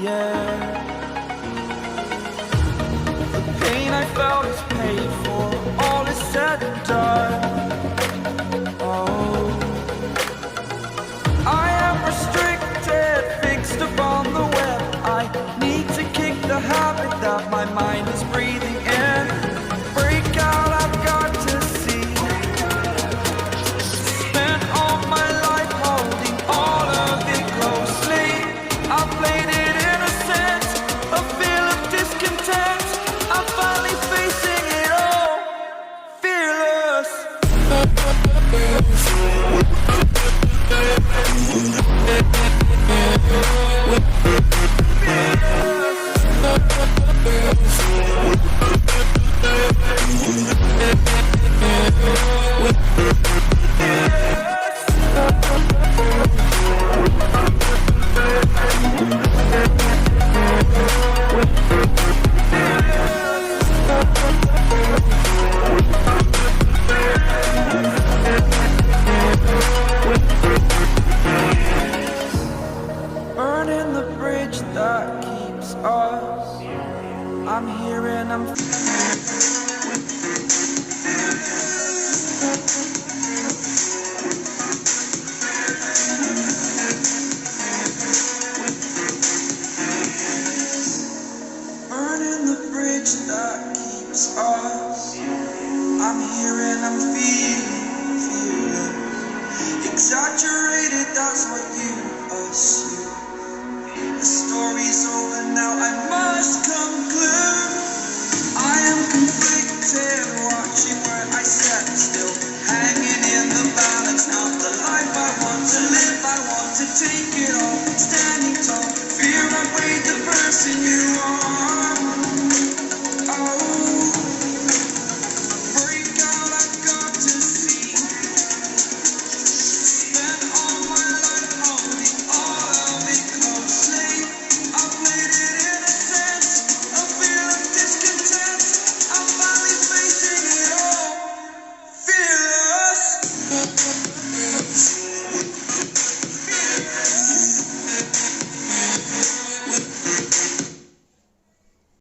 yeah. The pain I felt is paid for, all is said and done. Oh, I am restricted, fixed upon the web. I need to kick the habit that my mind is breathing in. Break out, I've got to see. Spent all my life holding all of it closely. I played it innocent, a feel of discontent. I'm finally facing it all, fearless. Burning the bridge that keeps us. I'm here and I'm burning the bridge that keeps us. I'm here and I'm feeling exaggerated, that's what you assume. The story's over now, I must conclude. I am conflicted, watching where I stand still, hanging in the balance, not the life I want to live. I want to take it all, standing tall, fear I weighed the person you